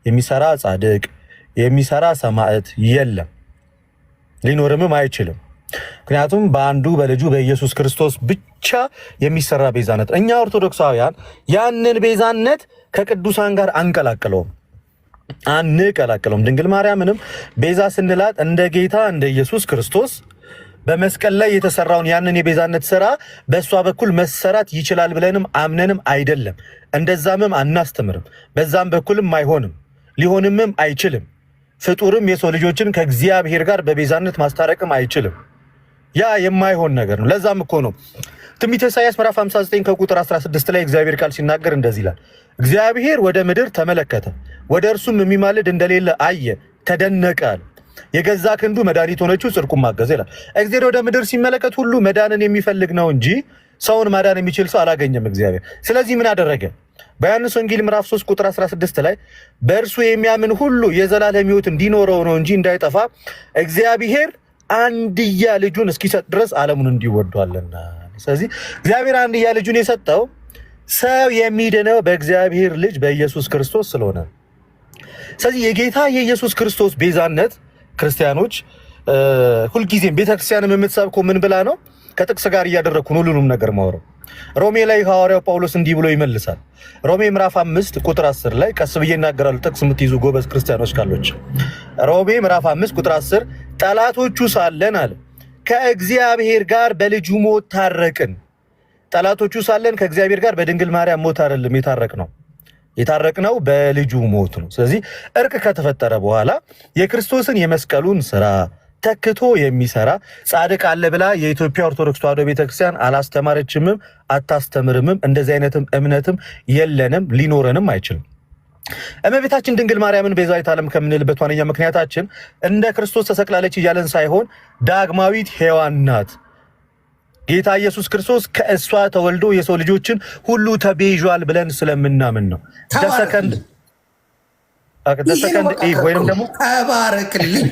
የሚሰራ ጻድቅ የሚሰራ ሰማዕት የለም ሊኖርም አይችልም። ምክንያቱም በአንዱ በልጁ በኢየሱስ ክርስቶስ ብቻ የሚሰራ ቤዛነት እኛ ኦርቶዶክሳውያን ያንን ቤዛነት ከቅዱሳን ጋር አንቀላቅለውም። ድንግል ማርያምንም ቤዛ ስንላት እንደ ጌታ እንደ ኢየሱስ ክርስቶስ በመስቀል ላይ የተሰራውን ያንን የቤዛነት ስራ በእሷ በኩል መሰራት ይችላል ብለንም አምነንም አይደለም። እንደዛምም አናስተምርም። በዛም በኩልም አይሆንም፣ ሊሆንምም አይችልም። ፍጡርም የሰው ልጆችን ከእግዚአብሔር ጋር በቤዛነት ማስታረቅም አይችልም። ያ የማይሆን ነገር ነው። ለዛም እኮ ነው ትንቢተ ኢሳይያስ ምዕራፍ 59 ከቁጥር 16 ላይ እግዚአብሔር ቃል ሲናገር እንደዚህ ይላል። እግዚአብሔር ወደ ምድር ተመለከተ፣ ወደ እርሱም የሚማልድ እንደሌለ አየ፣ ተደነቀ አለ። የገዛ ክንዱ መድኃኒት ሆነችው፣ ጽድቁን ማገዘ ይላል። እግዚአብሔር ወደ ምድር ሲመለከት ሁሉ መዳንን የሚፈልግ ነው እንጂ ሰውን ማዳን የሚችል ሰው አላገኘም እግዚአብሔር። ስለዚህ ምን አደረገ? በዮሐንስ ወንጌል ምዕራፍ 3 ቁጥር 16 ላይ በእርሱ የሚያምን ሁሉ የዘላለም ሕይወት እንዲኖረው ነው እንጂ እንዳይጠፋ እግዚአብሔር አንድያ ልጁን እስኪሰጥ ድረስ ዓለሙን እንዲወዷልና። ስለዚህ እግዚአብሔር አንድያ ልጁን የሰጠው ሰው የሚድነው በእግዚአብሔር ልጅ በኢየሱስ ክርስቶስ ስለሆነ። ስለዚህ የጌታ የኢየሱስ ክርስቶስ ቤዛነት ክርስቲያኖች ሁልጊዜም ቤተክርስቲያንም የምትሰብከው ምን ብላ ነው? ከጥቅስ ጋር እያደረግኩን ሁሉንም ነገር ማውረው። ሮሜ ላይ ሐዋርያው ጳውሎስ እንዲህ ብሎ ይመልሳል። ሮሜ ምዕራፍ 5 ቁጥር 10 ላይ ቀስ ብዬ እናገራለሁ፣ ጥቅስ የምትይዙ ጎበዝ ክርስቲያኖች ካሎች። ሮሜ ምዕራፍ 5 ቁጥር 10 ጠላቶቹ ሳለን አለ ከእግዚአብሔር ጋር በልጁ ሞት ታረቅን። ጠላቶቹ ሳለን ከእግዚአብሔር ጋር በድንግል ማርያም ሞት አይደለም የታረቅነው በልጁ ሞት ነው። ስለዚህ እርቅ ከተፈጠረ በኋላ የክርስቶስን የመስቀሉን ስራ ተክቶ የሚሰራ ጻድቅ አለ ብላ የኢትዮጵያ ኦርቶዶክስ ተዋሕዶ ቤተክርስቲያን አላስተማረችምም፣ አታስተምርምም። እንደዚህ አይነትም እምነትም የለንም፣ ሊኖረንም አይችልም። እመቤታችን ድንግል ማርያምን ቤዛዊተ ዓለም ከምንልበት ዋነኛ ምክንያታችን እንደ ክርስቶስ ተሰቅላለች እያለን ሳይሆን ዳግማዊት ሔዋን ናት። ጌታ ኢየሱስ ክርስቶስ ከእሷ ተወልዶ የሰው ልጆችን ሁሉ ተቤዣል ብለን ስለምናምን ነው። ደሰከንድ ወይንም ደግሞ ተባረክልኝ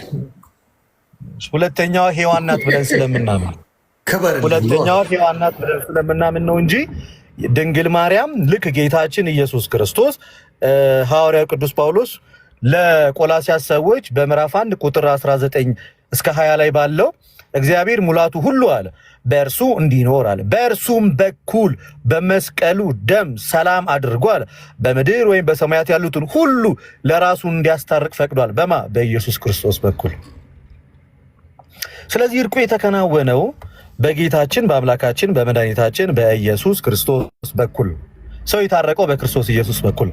ሁለተኛዋ ሔዋን ናት ብለን ስለምናምን ነው እንጂ ድንግል ማርያም ልክ ጌታችን ኢየሱስ ክርስቶስ ሐዋርያው ቅዱስ ጳውሎስ ለቆላስያስ ሰዎች በምዕራፍ 1 ቁጥር 19 እስከ 20 ላይ ባለው እግዚአብሔር ሙላቱ ሁሉ አለ በእርሱ እንዲኖር አለ፣ በእርሱም በኩል በመስቀሉ ደም ሰላም አድርጓል፣ በምድር ወይም በሰማያት ያሉትን ሁሉ ለራሱ እንዲያስታርቅ ፈቅዷል። በማ በኢየሱስ ክርስቶስ በኩል። ስለዚህ እርቁ የተከናወነው በጌታችን በአምላካችን በመድኃኒታችን በኢየሱስ ክርስቶስ በኩል። ሰው የታረቀው በክርስቶስ ኢየሱስ በኩል፣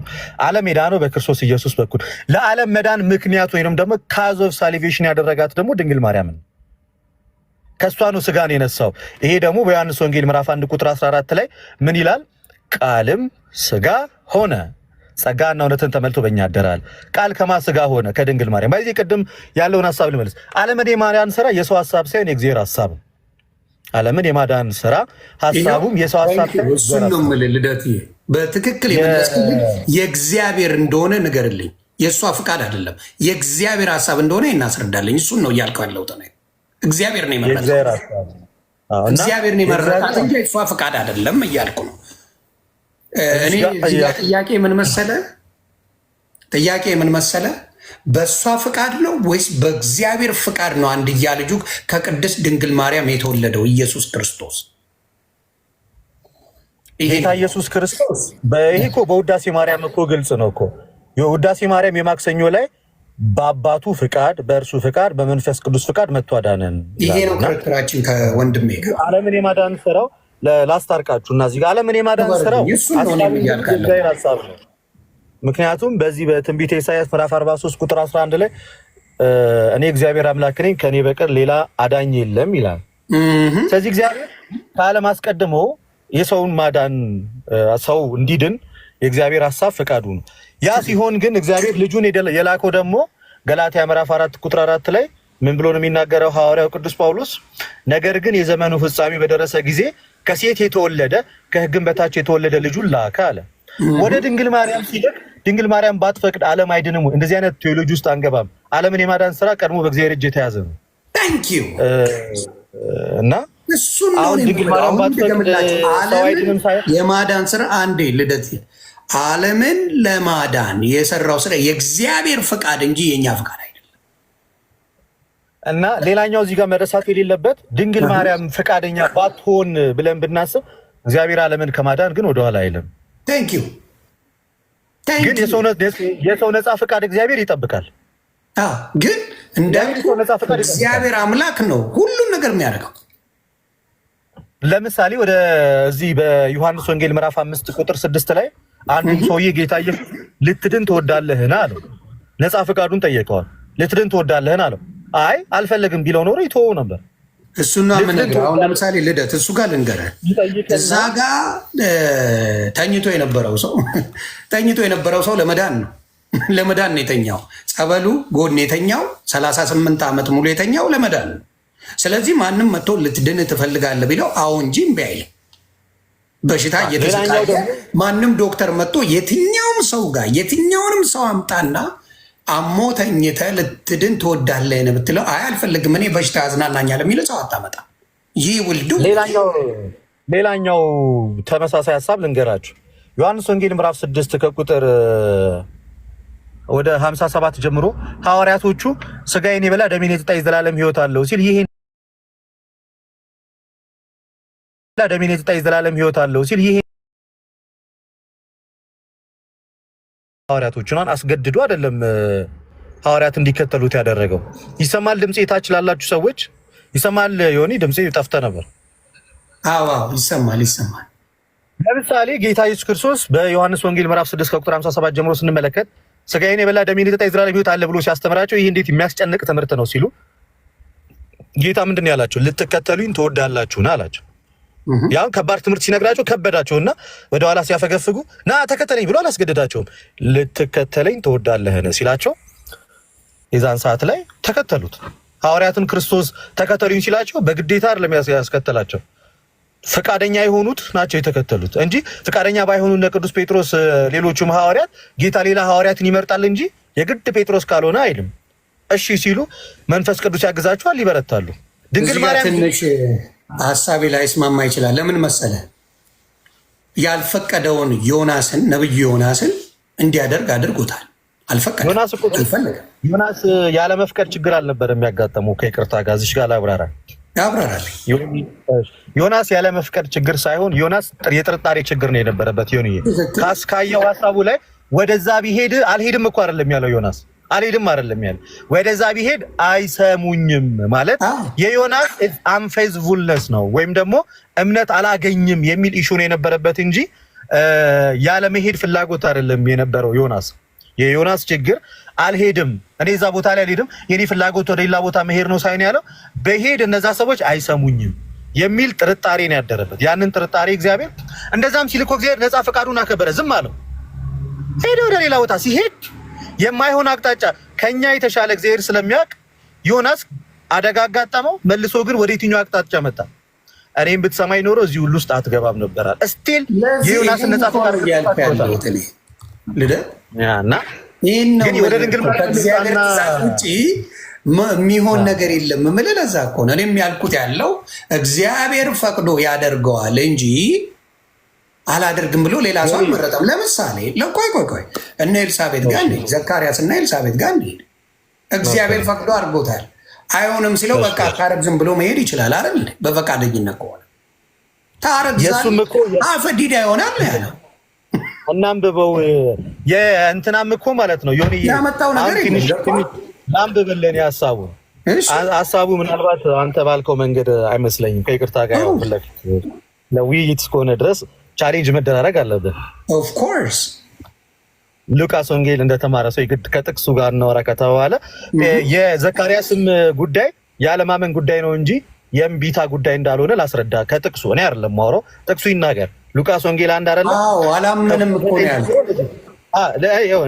ዓለም የዳነው በክርስቶስ ኢየሱስ በኩል። ለዓለም መዳን ምክንያት ወይንም ደግሞ ካዝ ኦፍ ሳሊቬሽን ያደረጋት ደግሞ ድንግል ማርያምን ከሷ ነው ስጋን የነሳው። ይሄ ደግሞ በዮሐንስ ወንጌል ምዕራፍ 1 ቁጥር 14 ላይ ምን ይላል? ቃልም ስጋ ሆነ ጸጋና እውነትን ተመልቶ በእኛ አደራል። ቃል ከማ ስጋ ሆነ? ከድንግል ማርያም። በዚህ ቅድም ያለውን ሐሳብ ልመልስ። ዓለምን የማዳን ስራ የሰው ሐሳብ ሳይሆን የእግዚአብሔር ሐሳብ ነው። ዓለምን የማዳን ስራ ሐሳቡም የሰው ሐሳብ ሳይሆን እሱን ነው የምልህ። ልደት በትክክል የመለስክልኝ የእግዚአብሔር እንደሆነ ንገርልኝ። የእሷ ፍቃድ አይደለም የእግዚአብሔር ሐሳብ እንደሆነ እናስረዳለኝ። እሱን ነው እያልከው ያለሁት። እግዚአብሔር ነው የመረጣት፣ እግዚአብሔር ነው የመረጣት እንጂ የእሷ ፍቃድ አይደለም እያልኩ ነው። እኔ ጥያቄ ምን መሰለ? በእሷ ፍቃድ ነው ወይስ በእግዚአብሔር ፍቃድ ነው አንድያ ልጁ ከቅድስት ድንግል ማርያም የተወለደው ኢየሱስ ክርስቶስ? ጌታ ኢየሱስ ክርስቶስ ይሄ እኮ በውዳሴ ማርያም እኮ ግልጽ ነው እኮ። የውዳሴ ማርያም የማክሰኞ ላይ በአባቱ ፍቃድ በእርሱ ፍቃድ በመንፈስ ቅዱስ ፍቃድ መጥቶ አዳነን። ይሄ ነው ክርክራችን ከወንድሜ ጋር። ዓለምን የማዳን ስራው ላስታርቃችሁ እና እዚህ ጋር ዓለምን የማዳን ስራው ሀሳብ ነው። ምክንያቱም በዚህ በትንቢተ ኢሳይያስ ምዕራፍ 43 ቁጥር 11 ላይ እኔ እግዚአብሔር አምላክ ነኝ ከኔ በቀር ሌላ አዳኝ የለም ይላል። ስለዚህ እግዚአብሔር ከዓለም አስቀድሞ የሰውን ማዳን ሰው እንዲድን የእግዚአብሔር ሐሳብ ፈቃዱ ነው። ያ ሲሆን ግን እግዚአብሔር ልጁን የላከው ደግሞ ገላትያ ምዕራፍ 4 ቁጥር 4 ላይ ምን ብሎ ነው የሚናገረው ሐዋርያው ቅዱስ ጳውሎስ? ነገር ግን የዘመኑ ፍጻሜ በደረሰ ጊዜ ከሴት የተወለደ ከሕግም በታች የተወለደ ልጁን ላከ አለ። ወደ ድንግል ማርያም ሲልክ ድንግል ማርያም ባትፈቅድ ዓለም አይድንም። እንደዚህ አይነት ቴዎሎጂ ውስጥ አንገባም። ዓለምን የማዳን ስራ ቀድሞ በእግዚአብሔር እጅ የተያዘ ነው። እና አሁን ድንግል ማርያም ባትፈቅድ ሰው አይድንም ሳይሆን የማዳን ስራ አንዴ ልደት ዓለምን ለማዳን የሰራው ስራ የእግዚአብሔር ፍቃድ እንጂ የኛ ፍቃድ አይደለም። እና ሌላኛው እዚህ ጋር መረሳት የሌለበት ድንግል ማርያም ፈቃደኛ ባትሆን ብለን ብናስብ እግዚአብሔር ዓለምን ከማዳን ግን ወደኋላ አይልም። ቴንክ ዩ ግን የሰው ነፃ ፈቃድ እግዚአብሔር ይጠብቃል። ግን እግዚአብሔር አምላክ ነው ሁሉን ነገር የሚያደርገው። ለምሳሌ ወደዚህ በዮሐንስ ወንጌል ምዕራፍ 5 ቁጥር 6 ላይ አንዱም ሰውዬ ጌታ ኢየሱስ ልትድን ትወዳለህን አለው። ነፃ ፈቃዱን ጠየቀዋል። ልትድን ትወዳለህን አለው። አይ አልፈለግም ቢለው ኖሮ ይተወው ነበር። እሱና ምን ነገር አሁን ለምሳሌ ልደት እሱ ጋር ልንገርህ፣ እዛ ጋር ተኝቶ የነበረው ሰው ለመዳን ነው ነው የተኛው። ጸበሉ ጎን የተኛው 38 ዓመት ሙሉ የተኛው ለመዳን ነው። ስለዚህ ማንም መጥቶ ልትድን ትፈልጋለህ ቢለው አዎ እንጂ እምቢ አይልም። በሽታ እየተሰቃየ ማንም ዶክተር መጥቶ የትኛውም ሰው ጋር የትኛውንም ሰው አምጣና አሞ ተኝተህ ልትድን ትወዳለህ ነው ብትለው አይ አልፈልግም እኔ በሽታ ያዝናናኛል የሚል ሰው አታመጣ። ይህ ውልዱ ሌላኛው ተመሳሳይ ሀሳብ ልንገራችሁ። ዮሐንስ ወንጌል ምዕራፍ 6 ከቁጥር ወደ 57 ጀምሮ ሐዋርያቶቹ ስጋዬን የበላ ደሜን የጠጣ የዘላለም ሕይወት አለው ሲል ይሄ ደሜን የጠጣ የዘላለም ሕይወት አለው ሲል ይሄ ሐዋርያቶቹን አስገድዶ አይደለም ሐዋርያት እንዲከተሉት ያደረገው። ይሰማል ድምጼ ታች ላላችሁ ሰዎች ይሰማል? ዮኒ ድምጼ ጠፍተ ነበር። አዎ ይሰማል። ለምሳሌ ጌታ ኢየሱስ ክርስቶስ በዮሐንስ ወንጌል ምዕራፍ 6 ከቁጥር 57 ጀምሮ ስንመለከት ስጋዬን የበላ ደሜን የጠጣ የዘላለም ሕይወት አለ ብሎ ሲያስተምራቸው ይህ እንዴት የሚያስጨንቅ ትምህርት ነው ሲሉ ጌታ ምንድን ነው ያላቸው? ልትከተሉኝ ትወዳላችሁና አላቸው። ያው ከባድ ትምህርት ሲነግራቸው ከበዳቸውና ወደ ኋላ ሲያፈገፍጉ ና ተከተለኝ ብሎ አላስገደዳቸውም። ልትከተለኝ ትወዳለህን ሲላቸው የዛን ሰዓት ላይ ተከተሉት። ሐዋርያትን ክርስቶስ ተከተሉኝ ሲላቸው በግዴታ አይደለም ያስከተላቸው፣ ፈቃደኛ የሆኑት ናቸው የተከተሉት እንጂ ፈቃደኛ ባይሆኑ እነ ቅዱስ ጴጥሮስ ሌሎቹም ሐዋርያት ጌታ ሌላ ሐዋርያትን ይመርጣል እንጂ የግድ ጴጥሮስ ካልሆነ አይልም። እሺ ሲሉ መንፈስ ቅዱስ ያግዛቸዋል፣ ይበረታሉ። ድንግል ማርያም ትንሽ ሀሳቤ ላይ ስማማ ይችላል። ለምን መሰለ? ያልፈቀደውን ዮናስን ነብዩ ዮናስን እንዲያደርግ አድርጎታል። አልፈቀደም። ዮናስ ያለ መፍቀድ ችግር አልነበረም የሚያጋጠመው። ከይቅርታ ጋር እዚህ ጋር ያብራራል። ዮናስ ያለ መፍቀድ ችግር ሳይሆን ዮናስ የጥርጣሬ ችግር ነው የነበረበት። ዮኒ ካስካየው ሀሳቡ ላይ ወደዛ ቢሄድ አልሄድም እኮ አይደለም ያለው ዮናስ አልሄድም አይደለም ያለው፣ ወደዛ ቢሄድ አይሰሙኝም ማለት የዮናስ አንፌዝፉልነስ ነው ወይም ደግሞ እምነት አላገኝም የሚል ኢሹ ነው የነበረበት እንጂ ያለ መሄድ ፍላጎት አይደለም የነበረው ዮናስ። የዮናስ ችግር አልሄድም እኔ እዛ ቦታ ላይ አልሄድም የኔ ፍላጎት ወደ ሌላ ቦታ መሄድ ነው ሳይሆን ያለው በሄድ እነዛ ሰዎች አይሰሙኝም የሚል ጥርጣሬ ነው ያደረበት። ያንን ጥርጣሬ እግዚአብሔር እንደዛም ሲል እኮ እግዚአብሔር ነፃ ፈቃዱን አከበረ፣ ዝም አለው። ሄደ ወደ ሌላ ቦታ ሲሄድ የማይሆን አቅጣጫ ከኛ የተሻለ እግዚአብሔር ስለሚያውቅ ዮናስ አደጋ አጋጠመው። መልሶ ግን ወደ የትኛው አቅጣጫ መጣ? እኔም ብትሰማኝ ኖሮ እዚህ ሁሉ ውስጥ አትገባም ነበራል። እስቲል የዮናስ ነፃ ፈቃድ እና ግን ወደ ድንግል ከእግዚአብሔር ውጭ የሚሆን ነገር የለም የምልህ ለዛ እኮ ነው። እኔም ያልኩት ያለው እግዚአብሔር ፈቅዶ ያደርገዋል እንጂ አላደርግም ብሎ ሌላ ሰው አልመረጠም። ለምሳሌ ቆይ እነ ኤልሳቤጥ ጋር እንሂድ፣ ዘካርያስ እና ኤልሳቤጥ ጋር እንሂድ። እግዚአብሔር ፈቅዶ አድርጎታል። አይሆንም ሲለው በቃ ታረግዝም ብሎ መሄድ ይችላል አይደል? በፈቃደኝነት ከሆነ ታረግዛለህ፣ አፈዲዳ ይሆናል ያለው። እናንብበው የእንትናም እኮ ማለት ነው ዮኒ ያመጣው ነገር ላንብብልን ሀሳቡ ምናልባት አንተ ባልከው መንገድ አይመስለኝም። ከይቅርታ ጋር ፍለፊት ለውይይት እስከሆነ ድረስ ቻሌንጅ መደራረግ አለብን። ኦፍ ኮርስ ሉቃስ ወንጌል እንደተማረ ሰው የግድ ከጥቅሱ ጋር እናወራ ከተባለ የዘካርያስም ጉዳይ የአለማመን ጉዳይ ነው እንጂ የእምቢታ ጉዳይ እንዳልሆነ ላስረዳ። ከጥቅሱ እኔ አይደለም ማውራው፣ ጥቅሱ ይናገር። ሉቃስ ወንጌል 1 አይደለም? አዎ አላምንም እኮ ያለው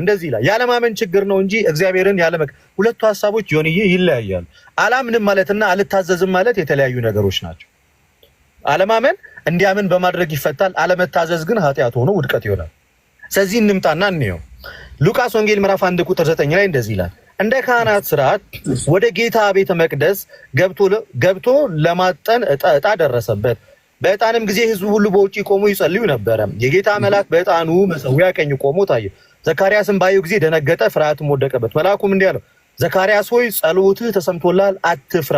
እንደዚህ ይላል። የአለማመን ችግር ነው እንጂ እግዚአብሔርን ያለመክ ሁለቱ ሀሳቦች ዮኒዬ ይለያያሉ። አላምንም ማለትና አልታዘዝም ማለት የተለያዩ ነገሮች ናቸው። አለማመን እንዲያምን በማድረግ ይፈታል። አለመታዘዝ ግን ኃጢአት ሆኖ ውድቀት ይሆናል። ስለዚህ እንምጣና እንየው። ሉቃስ ወንጌል ምዕራፍ 1 ቁጥር 9 ላይ እንደዚህ ይላል። እንደ ካህናት ስርዓት ወደ ጌታ ቤተ መቅደስ ገብቶ ለማጠን ዕጣ ደረሰበት። በዕጣንም ጊዜ ህዝቡ ሁሉ በውጪ ቆሞ ይጸልዩ ነበረ። የጌታ መልአክ በዕጣኑ መሠዊያ ቀኝ ቆሞ ታየ። ዘካርያስም ባየው ጊዜ ደነገጠ፣ ፍርሃትም ወደቀበት። መልአኩም እንዲህ አለው፣ ዘካርያስ ሆይ ጸሎትህ ተሰምቶልሃል፣ አትፍራ።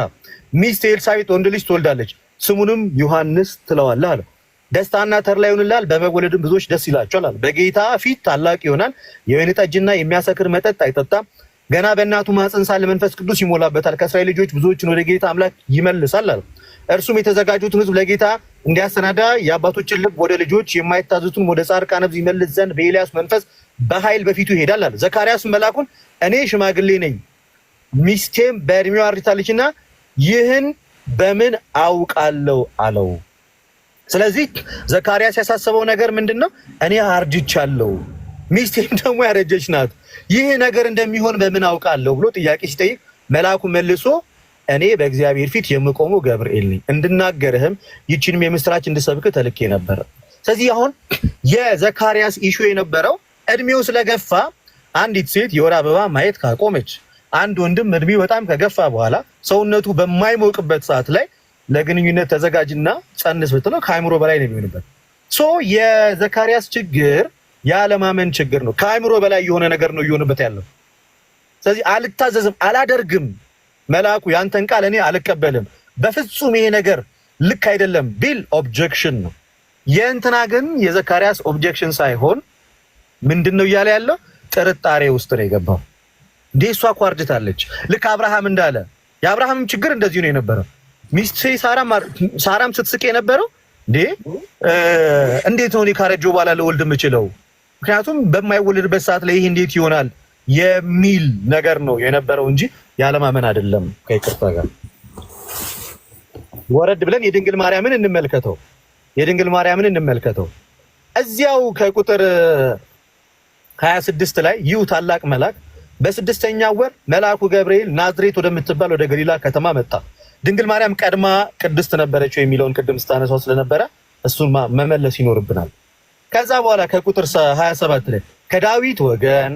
ሚስት ኤልሳቤጥ ወንድ ልጅ ትወልዳለች፣ ስሙንም ዮሐንስ ትለዋለህ አለው። ደስታና ተድላ ይሆንልሃል፣ በመወለድም ብዙዎች ደስ ይላቸዋል አለ። በጌታ ፊት ታላቅ ይሆናል፣ የወይን ጠጅና የሚያሰክር መጠጥ አይጠጣም። ገና በእናቱ ማኅፀን ሳለ መንፈስ ቅዱስ ይሞላበታል። ከእስራኤል ልጆች ብዙዎችን ወደ ጌታ አምላክ ይመልሳል አለ። እርሱም የተዘጋጁትን ሕዝብ ለጌታ እንዲያሰናዳ የአባቶችን ልብ ወደ ልጆች የማይታዘዙትን ወደ ጻድቃን ነፍስ ይመልስ ዘንድ በኤልያስ መንፈስ በኃይል በፊቱ ይሄዳል አለ። ዘካርያስም መልአኩን እኔ ሽማግሌ ነኝ፣ ሚስቴም በዕድሜዋ አርጅታለችና ይህን በምን አውቃለሁ አለው። ስለዚህ ዘካርያስ ያሳሰበው ነገር ምንድን ነው? እኔ አርጅቻለሁ፣ ሚስቴም ደግሞ ያረጀች ናት፣ ይህ ነገር እንደሚሆን በምን አውቃለሁ ብሎ ጥያቄ ሲጠይቅ መልአኩ መልሶ እኔ በእግዚአብሔር ፊት የምቆመው ገብርኤል ነኝ፣ እንድናገርህም ይህችንም የምስራች እንድሰብክ ተልኬ ነበር። ስለዚህ አሁን የዘካርያስ ኢሹ የነበረው እድሜው ስለገፋ አንዲት ሴት የወር አበባ ማየት ካቆመች፣ አንድ ወንድም እድሜው በጣም ከገፋ በኋላ ሰውነቱ በማይሞቅበት ሰዓት ላይ ለግንኙነት ተዘጋጅና ጸንስ ብትለው ከአእምሮ በላይ ነው የሚሆንበት። ሶ የዘካርያስ ችግር የአለማመን ችግር ነው። ከአእምሮ በላይ የሆነ ነገር ነው እየሆነበት ያለው። ስለዚህ አልታዘዝም፣ አላደርግም፣ መልአኩ ያንተን ቃል እኔ አልቀበልም፣ በፍጹም ይሄ ነገር ልክ አይደለም ቢል ኦብጀክሽን ነው። የእንትና ግን የዘካርያስ ኦብጀክሽን ሳይሆን ምንድነው እያለ ያለው? ጥርጣሬ ውስጥ ነው የገባው። እንዴ እሷ እኮ አርጅታለች። ልክ አብርሃም እንዳለ የአብርሃምም ችግር እንደዚሁ ነው የነበረው። ሚስት ሳራም ስትስቅ የነበረው እንዴት ነው እኔ ካረጀሁ በኋላ ለወልድ የምችለው? ምክንያቱም በማይወለድበት ሰዓት ላይ ይሄ እንዴት ይሆናል የሚል ነገር ነው የነበረው እንጂ ያለማመን አይደለም። ከይቅርታ ጋር ወረድ ብለን የድንግል ማርያምን እንመልከተው። እዚያው ከቁጥር 26 ላይ ይሁ ታላቅ መልአክ በስድስተኛው ወር መልአኩ ገብርኤል ናዝሬት ወደምትባል ወደ ገሊላ ከተማ መጣ። ድንግል ማርያም ቀድማ ቅድስት ነበረችው የሚለውን ቅድም ስታነሳው ስለነበረ እሱን መመለስ ይኖርብናል። ከዛ በኋላ ከቁጥር 27 ላይ ከዳዊት ወገን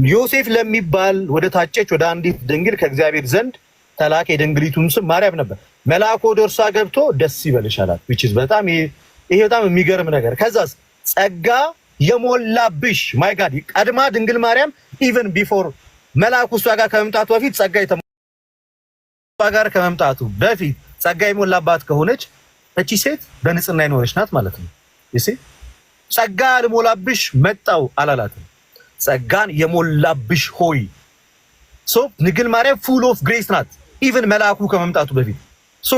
ዮሴፍ ለሚባል ወደ ታጨች ወደ አንዲት ድንግል ከእግዚአብሔር ዘንድ ተላከ። የድንግሊቱም ስም ማርያም ነበር። መልአኩ ወደ እርሷ ገብቶ ደስ ይበልሽ አላት። በጣም ይሄ በጣም የሚገርም ነገር። ከዛስ ጸጋ የሞላብሽ ማይ ጋድ ቀድማ ድንግል ማርያም ኢቨን ቢፎር መልአኩ እሷ ጋር ከመምጣቱ በፊት ጸጋ የሞላባት ከሆነች እቺ ሴት በንጽህና ይኖረች ናት ማለት ነው። ጸጋ ልሞላብሽ መጣው አላላትም። ጸጋን የሞላብሽ ሆይ ድንግል ማርያም ፉል ኦፍ ግሬስ ናት ኢቨን መልአኩ ከመምጣቱ በፊት።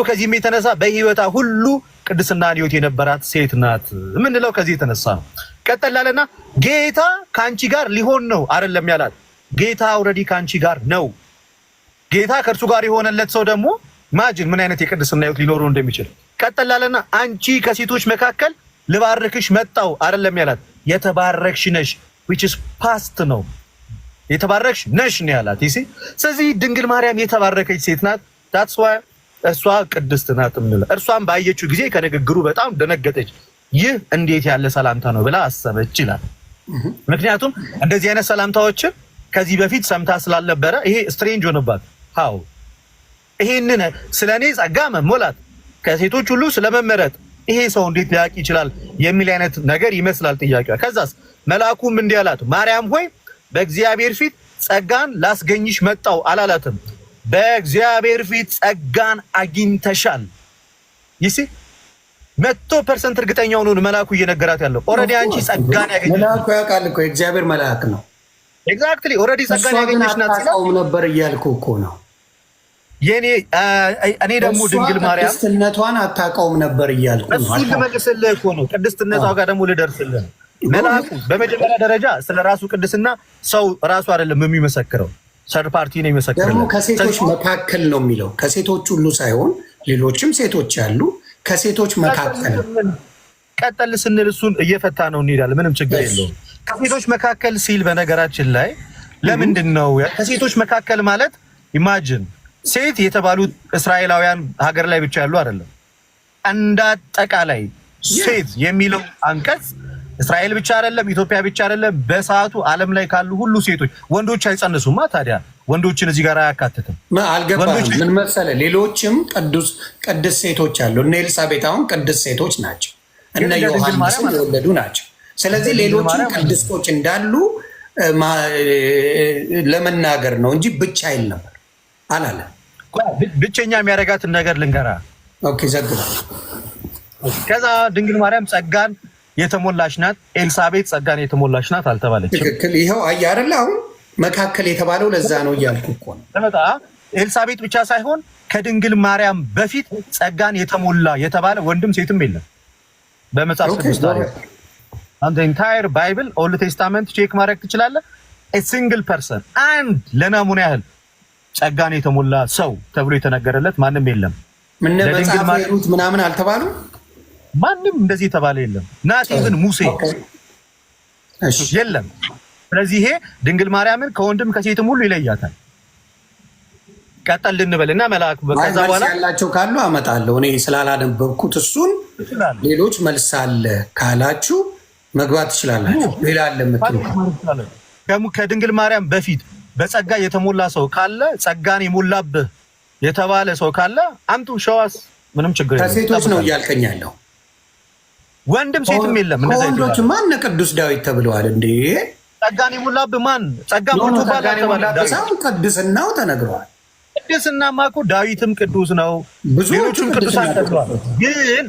ከዚህም የተነሳ በህይወታ ሁሉ ቅድስናን ህይወት የነበራት ሴት ናት የምንለው ከዚህ የተነሳ ነው። ቀጠላለና ጌታ ከአንቺ ጋር ሊሆን ነው አይደለም ያላት። ጌታ ኦልሬዲ ከአንቺ ጋር ነው። ጌታ ከእርሱ ጋር የሆነለት ሰው ደግሞ ማጅን ምን አይነት የቅድስና ህይወት ሊኖረው እንደሚችል። ቀጠላለና አንቺ ከሴቶች መካከል ልባርክሽ መጣው አይደለም ያላት። የተባረክሽ ነሽ which is past ነው። የተባረክሽ ነሽ ነው ያላት። ስለዚህ ድንግል ማርያም የተባረከች ሴት ናት። that's why እርሷ ቅድስት ናት እንላለን። እርሷም ባየችው ጊዜ ከንግግሩ በጣም ደነገጠች። ይህ እንዴት ያለ ሰላምታ ነው ብላ አሰበች ይላል። ምክንያቱም እንደዚህ አይነት ሰላምታዎችን ከዚህ በፊት ሰምታ ስላልነበረ ይሄ ስትሬንጅ ሆነባት። ሃው ይሄንን ስለኔ ጸጋ መሞላት ከሴቶች ሁሉ ስለመመረጥ ይሄ ሰው እንዴት ሊያውቅ ይችላል የሚል አይነት ነገር ይመስላል ጥያቄዋ። ከዛስ መልአኩም እንዲህ አላት፣ ማርያም ሆይ በእግዚአብሔር ፊት ጸጋን ላስገኝሽ መጣው አላላትም። በእግዚአብሔር ፊት ጸጋን አግኝተሻል። 100% እርግጠኛ ሆኖ መልአኩ እየነገራት ያለው ኦልሬዲ አንቺ ጸጋን ያገኘሽ። መልአኩ ያውቃል እኮ የእግዚአብሔር መልአክ ነው። ኤግዛክትሊ ኦልሬዲ ጸጋን ያገኘሽ ናት። አታውቀውም ነበር እያልኩ እኮ ነው። እኔ ደግሞ ድንግል ማርያም ቅድስትነቷን አታውቀውም ነበር እያልኩ ነው። እሱን ልመልስልህ እኮ ነው። ቅድስትነቷ ጋር ደግሞ ልደርስልህ። መልአኩ በመጀመሪያ ደረጃ ስለ ራሱ ቅድስና ሰው ራሱ አይደለም የሚመሰክረው፣ ሰርድ ፓርቲ ነው የሚመሰክረው። ደግሞ ከሴቶች መካከል ነው የሚለው፣ ከሴቶች ሁሉ ሳይሆን ሌሎችም ሴቶች ያሉ ከሴቶች መካከል። ቀጠል ስንል እሱን እየፈታ ነው እንሄዳለን። ምንም ችግር የለውም። ከሴቶች መካከል ሲል በነገራችን ላይ ለምንድን ነው ከሴቶች መካከል ማለት? ኢማጂን ሴት የተባሉት እስራኤላውያን ሀገር ላይ ብቻ ያሉ አይደለም። እንዳጠቃላይ ሴት የሚለው አንቀጽ እስራኤል ብቻ አይደለም፣ ኢትዮጵያ ብቻ አይደለም። በሰዓቱ ዓለም ላይ ካሉ ሁሉ ሴቶች ወንዶች አይጸንሱማ። ታዲያ ወንዶችን እዚህ ጋር አያካትትም። አልገባህም? ምን መሰለህ፣ ሌሎችም ቅድስት ሴቶች አሉ። እነ ኤልሳቤጥ አሁን ቅድስት ሴቶች ናቸው፣ እነ ዮሐንስን የወለዱ ናቸው። ስለዚህ ሌሎችም ቅድስቶች እንዳሉ ለመናገር ነው እንጂ ብቻ አይል ነበር አላለ። ብቸኛ የሚያደርጋትን ነገር ልንገራ። ኦኬ ዘግባ። ከዛ ድንግል ማርያም ጸጋን የተሞላች ናት፣ ኤልሳቤጥ ጸጋን የተሞላች ናት አልተባለችም። ትክክል። ይኸው አየህ አይደለ? አሁን መካከል የተባለው ለዛ ነው እያልኩ እኮ ነው። ኤልሳቤጥ ብቻ ሳይሆን ከድንግል ማርያም በፊት ጸጋን የተሞላ የተባለ ወንድም ሴትም የለም በመጽሐፍ ቅዱስ ታሪክ። አንተ ኢንታየር ባይብል ኦልድ ቴስታመንት ቼክ ማድረግ ትችላለህ። ሲንግል ፐርሰን አንድ ለናሙና ያህል ጸጋን የተሞላ ሰው ተብሎ የተነገረለት ማንም የለም። ምን መጽሐፍ ሩት ምናምን አልተባሉ ማንም እንደዚህ የተባለ የለም። ናት ኢቭን ሙሴ የለም። ስለዚህ ይሄ ድንግል ማርያምን ከወንድም ከሴትም ሁሉ ይለያታል። ቀጠል ልንበልና መልአክ ከዛ በኋላ ያላቸው ካሉ አመጣለሁ። እኔ ስላላነበብኩት እሱን ሌሎች መልስ አለ ካላችሁ መግባት ትችላላችሁ። ሌላ አለ የምትሉ ከድንግል ማርያም በፊት በጸጋ የተሞላ ሰው ካለ ጸጋን የሞላብህ የተባለ ሰው ካለ አምጡ ሸዋስ ምንም ችግር የለም። ከሴቶች ነው እያልከኝ ያለው? ወንድም ሴትም የለም። ወንዶች ማን ቅዱስ ዳዊት ተብለዋል እንዴ? ጸጋን የሞላብህ ማን? ጸጋ ሞልቶባል ተባለ። ቅድስናው ተነግረዋል። ቅድስናማ እኮ ዳዊትም ቅዱስ ነው፣ ሌሎቹም ቅዱሳን ተብለዋል። ግን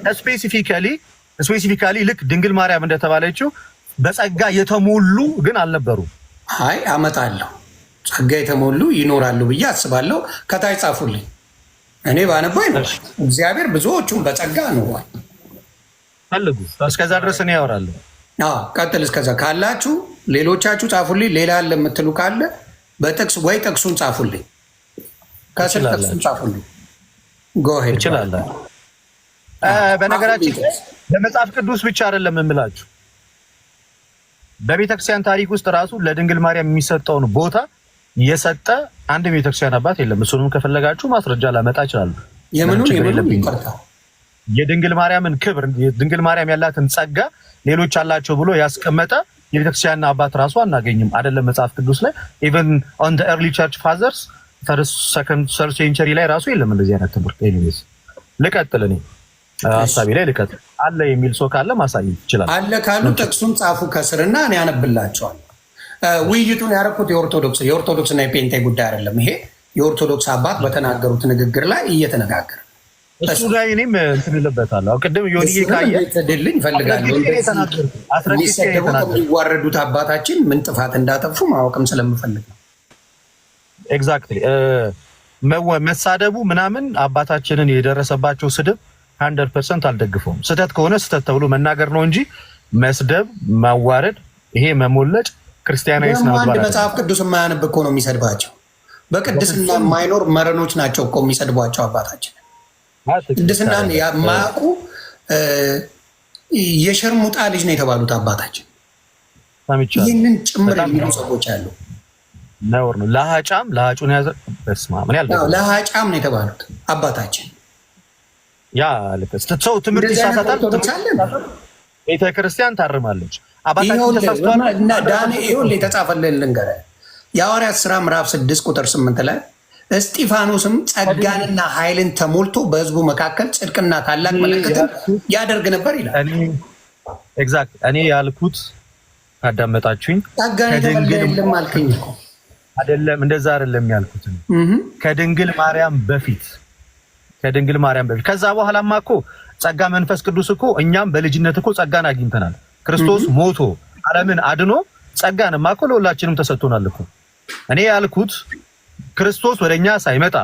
ስፔሲፊካሊ ልክ ድንግል ማርያም እንደተባለችው በጸጋ የተሞሉ ግን አልነበሩ። አይ አመጣለሁ፣ ጸጋ የተሞሉ ይኖራሉ ብዬ አስባለሁ። ከታይ ጻፉልኝ፣ እኔ ባነባ ይኖራል። እግዚአብሔር ብዙዎቹም በጸጋ ኖሯል። ፈልጉ፣ እስከዛ ድረስ እኔ ያወራለሁ። ቀጥል። እስከዛ ካላችሁ ሌሎቻችሁ ጻፉልኝ። ሌላ አለ የምትሉ ካለ በጥቅስ ወይ ጥቅሱን ጻፉልኝ፣ ከስር ጥቅሱን ጻፉልኝ። ጎሄድ ይችላል። በነገራችን ለመጽሐፍ ቅዱስ ብቻ አይደለም የምላችሁ፣ በቤተክርስቲያን ታሪክ ውስጥ ራሱ ለድንግል ማርያም የሚሰጠውን ቦታ የሰጠ አንድ ቤተክርስቲያን አባት የለም። እሱንም ከፈለጋችሁ ማስረጃ ላመጣ እችላለሁ። የድንግል ማርያምን ክብር፣ ድንግል ማርያም ያላትን ጸጋ ሌሎች አላቸው ብሎ ያስቀመጠ የቤተክርስቲያን አባት ራሱ አናገኝም። አይደለም መጽሐፍ ቅዱስ ላይ ኢቨን ኦን ዘ ኤርሊ ቸርች ፋዘርስ ፈርስት ሰከንድ ሰርድ ሴንቸሪ ላይ ራሱ የለም እንደዚህ አይነት ትምህርት። ኤኒዌይስ ልቀጥል፣ እኔ ሀሳቢ ላይ ልቀጥል። አለ የሚል ሰው ካለ ማሳየት ይችላል። አለ ካሉ ጥቅሱን ጻፉ ከስርና እኔ ያነብላቸዋል። ውይይቱን ያደረኩት የኦርቶዶክስ እና የፔንቴ ጉዳይ አይደለም። ይሄ የኦርቶዶክስ አባት በተናገሩት ንግግር ላይ እየተነጋገረ እሱ ላይ እኔም እንትን እልበታለሁ። ቅድም ዮኒዬ ካየ ትድልኝ እፈልጋለሁ። የሚዋረዱት አባታችን ምን ጥፋት እንዳጠፉ ማወቅም ስለምፈልግ ነው። ኤግዛክትሊ መሳደቡ ምናምን አባታችንን የደረሰባቸው ስድብ 100% አልደግፈውም። ስህተት ከሆነ ስህተት ተብሎ መናገር ነው እንጂ መስደብ፣ ማዋረድ፣ ይሄ መሞለጭ ክርስቲያናዊ ስነ ምግባር። አንድ መጽሐፍ ቅዱስ የማያነብ እኮ ነው የሚሰድባቸው። በቅድስና የማይኖር መረኖች ናቸው እኮ የሚሰድቧቸው አባታችን። ቅድስናን የማያውቁ የሸርሙጣ ልጅ ነው የተባሉት አባታችን። ይህንን ጭምር የሚሉ ሰዎች አሉ። ነውር ነው። ለሀጩን ያዘ በስማ ምን ያለ ለሀጫም ነው የተባሉት አባታችን። ያ ለከስ ሰው ትምህርት ይሳሳታል። ቤተክርስቲያን ታርማለች። አባታችን ተሳስቷል እና ዳንኤል የተጻፈልን ልንገርህ፣ የሐዋርያት ሥራ ምዕራፍ 6 ቁጥር 8 ላይ እስጢፋኖስም ጸጋንና ኃይልን ተሞልቶ በሕዝቡ መካከል ጽድቅና ታላቅ ምልክትን ያደርግ ነበር ይላል። ኤግዛክት እኔ ያልኩት ካዳመጣችሁኝ ጸጋን የለም አልከኝ እኮ አይደለም፣ እንደዛ አይደለም ያልኩት። ከድንግል ማርያም በፊት ከዛ በኋላማ እኮ ጸጋ መንፈስ ቅዱስ እኮ እኛም በልጅነት እኮ ጸጋን አግኝተናል። ክርስቶስ ሞቶ ዓለምን አድኖ ጸጋንማ እኮ ለሁላችንም ተሰጥቶናል እኮ። እኔ ያልኩት ክርስቶስ ወደኛ ሳይመጣ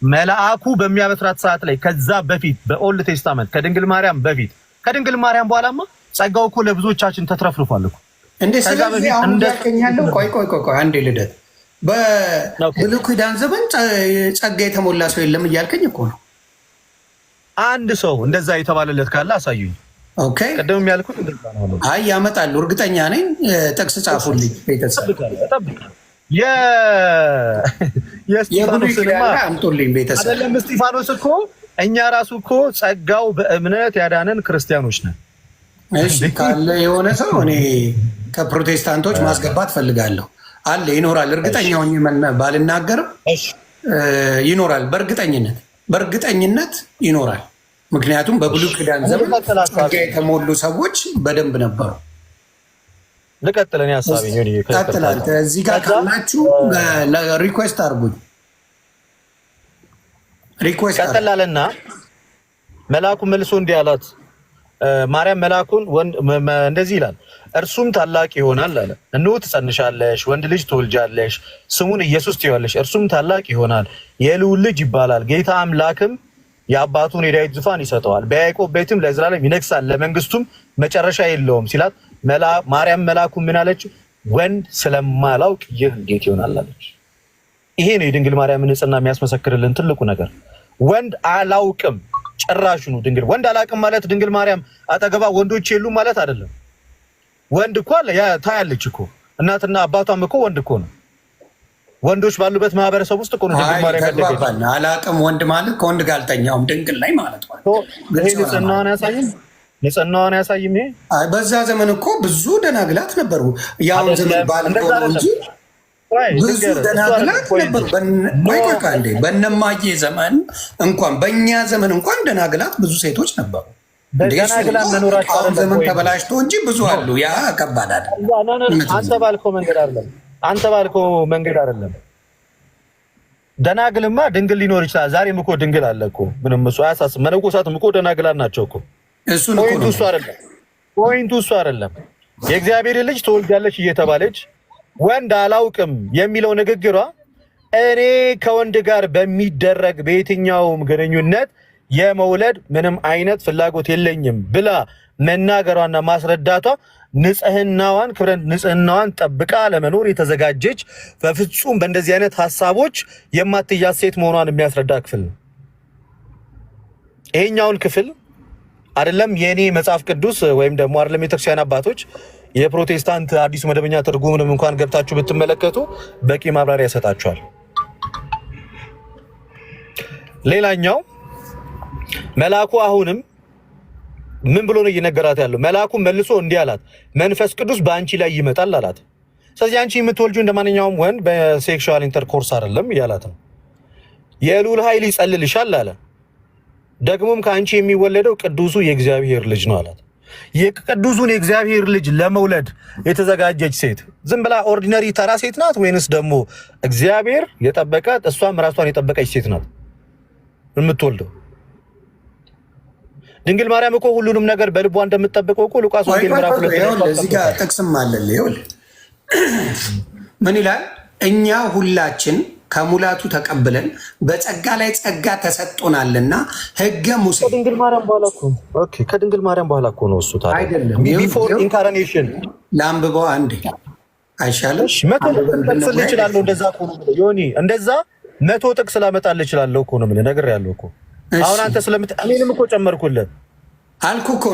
መልአኩ በሚያበስራት ሰዓት ላይ ከዛ በፊት በኦልድ ቴስታመንት ከድንግል ማርያም በፊት፣ ከድንግል ማርያም በኋላማ ጸጋው እኮ ለብዙዎቻችን ተትረፍርፏል እኮ። እንዴ ስለዚህ አሁን ያከኛለሁ። ቆይ አንዴ ልደት በብሉይ ኪዳን ዘመን ጸጋ የተሞላ ሰው የለም እያልከኝ እኮ ነው። አንድ ሰው እንደዛ የተባለለት ካለ አሳዩኝ። ኦኬ ቀደም ያልኩት እንደዛ ነው። አይ ያመጣሉ፣ እርግጠኛ ነኝ። ጥቅስ ጻፉልኝ ቤተሰብ። የስጢፋኖስንማ አምጡልኝ ቤተሰብ። አይደለም እስጢፋኖስ እኮ እኛ ራሱ እኮ ጸጋው በእምነት ያዳነን ክርስቲያኖች ነን። እሺ ካለ የሆነ ሰው እኔ ከፕሮቴስታንቶች ማስገባት ፈልጋለሁ። አለ ይኖራል። እርግጠኛ ሆኜ ባልናገርም ይኖራል። በእርግጠኝነት ይኖራል። ምክንያቱም በብሉይ ኪዳን ዘመን ጸጋ የተሞሉ ሰዎች በደንብ ነበሩ። ልቀጥለን ሐሳቤ ቀጥላል። እዚህ ጋር ካላችሁ ሪኩዌስት አድርጉኝ። ቀጥላለና መልአኩ መልሶ እንዲህ አላት፣ ማርያም መልአኩን እንደዚህ ይላል፣ እርሱም ታላቅ ይሆናል አለ። እነሆ ትጸንሻለሽ፣ ወንድ ልጅ ትወልጃለሽ፣ ስሙን ኢየሱስ ትይዋለሽ። እርሱም ታላቅ ይሆናል፣ የልዑል ልጅ ይባላል። ጌታ አምላክም የአባቱን የዳዊት ዙፋን ይሰጠዋል፣ በያዕቆብ ቤትም ለዘላለም ይነግሣል፣ ለመንግስቱም መጨረሻ የለውም ሲላት፣ ማርያም መልአኩን ምን አለች? ወንድ ስለማላውቅ ይህ እንዴት ይሆናል አለች። ይሄ ነው የድንግል ማርያም ንጽሕና የሚያስመሰክርልን ትልቁ ነገር። ወንድ አላውቅም ጭራሹ ነው። ድንግል ወንድ አላውቅም ማለት ድንግል ማርያም አጠገባ ወንዶች የሉም ማለት አይደለም። ወንድ እኮ አለ፣ ታያለች እኮ እናትና አባቷም እኮ ወንድ እኮ ነው። ወንዶች ባሉበት ማህበረሰብ ውስጥ እኮ ነው ድንግል ማርያም ያደገች። አላውቅም ወንድ ማለት ከወንድ ጋር አልተኛውም ድንግል ላይ ማለት ነው። ይሄ ንጽሕናዋን አያሳይም? ንጽሕናዋን አያሳይም? ይሄ በዛ ዘመን እኮ ብዙ ደናግላት ነበሩ። ያው ዘመን ባልሆነ እንጂ ብዙ ደናግላት ነበሩ። በእነማዬ ዘመን እንኳን በእኛ ዘመን እንኳን ደናግላት ብዙ ሴቶች ነበሩ። ደናግላት መኖራቸው ዘመን ተበላሽቶ እንጂ ብዙ አሉ። ያ ከባድ አይደለም። አንተ ባልከው መንገድ አይደለም። ደናግልማ ድንግል ሊኖር ይችላል። ዛሬም እኮ ድንግል አለ እኮ። ምንም እሱ አያሳስብ። መነኮሳትም እኮ ደናግላት ናቸው እኮ። ፖይንቱ እሱ አይደለም። የእግዚአብሔር ልጅ ትወልጃለች እየተባለች ወንድ አላውቅም የሚለው ንግግሯ እኔ ከወንድ ጋር በሚደረግ በየትኛውም ግንኙነት የመውለድ ምንም አይነት ፍላጎት የለኝም ብላ መናገሯና ማስረዳቷ ንጽህናዋን ጠብቃ ለመኖር የተዘጋጀች በፍጹም በእንደዚህ አይነት ሀሳቦች የማትያዝ ሴት መሆኗን የሚያስረዳ ክፍል ነው። ይሄኛውን ክፍል አይደለም የኔ መጽሐፍ ቅዱስ ወይም ደግሞ አይደለም የቤተክርስቲያን አባቶች የፕሮቴስታንት አዲሱ መደበኛ ትርጉምንም እንኳን ገብታችሁ ብትመለከቱ በቂ ማብራሪያ ያሰጣችኋል። ሌላኛው መልአኩ አሁንም ምን ብሎ ነው እየነገራት ያለው? መልአኩ መልሶ እንዲህ አላት፣ መንፈስ ቅዱስ በአንቺ ላይ ይመጣል አላት። ስለዚህ አንቺ የምትወልጂው እንደማንኛውም ወንድ በሴክሹዋል ኢንተርኮርስ አይደለም እያላት ነው። የልዑል ኃይል ይጸልልሻል አለ። ደግሞም ከአንቺ የሚወለደው ቅዱሱ የእግዚአብሔር ልጅ ነው አላት። የቅዱሱን የእግዚአብሔር ልጅ ለመውለድ የተዘጋጀች ሴት ዝም ብላ ኦርዲነሪ ተራ ሴት ናት ወይንስ ደግሞ እግዚአብሔር የጠበቃት እሷም ራሷን የጠበቀች ሴት ናት የምትወልደው? ድንግል ማርያም እኮ ሁሉንም ነገር በልቧ እንደምትጠብቀው እኮ ሉቃስ ወንጌል ምዕራፍ 2 እዚህ ጋር ጥቅስም አለልህ። ይኸውልህ ምን ይላል? እኛ ሁላችን ከሙላቱ ተቀብለን በጸጋ ላይ ጸጋ ተሰጥቶናልና ሕገ ሙሴ ከድንግል ማርያም በኋላ እኮ ነው እሱ። ታዲያ አይደለም ቢፎር ኢንካርኔሽን ለአንብበው አንዴ አይሻልም? መቶ ጥቅስ ልችላለሁ። እንደዛ እኮ ነው ዮኒ፣ እንደዛ 100 ጥቅስ ላመጣልህ እችላለሁ እኮ ነው የምልህ። ነግሬሃለሁ እኮ አሁን አንተ እኔንም እኮ ጨመርኩልህ አልኩህ እኮ።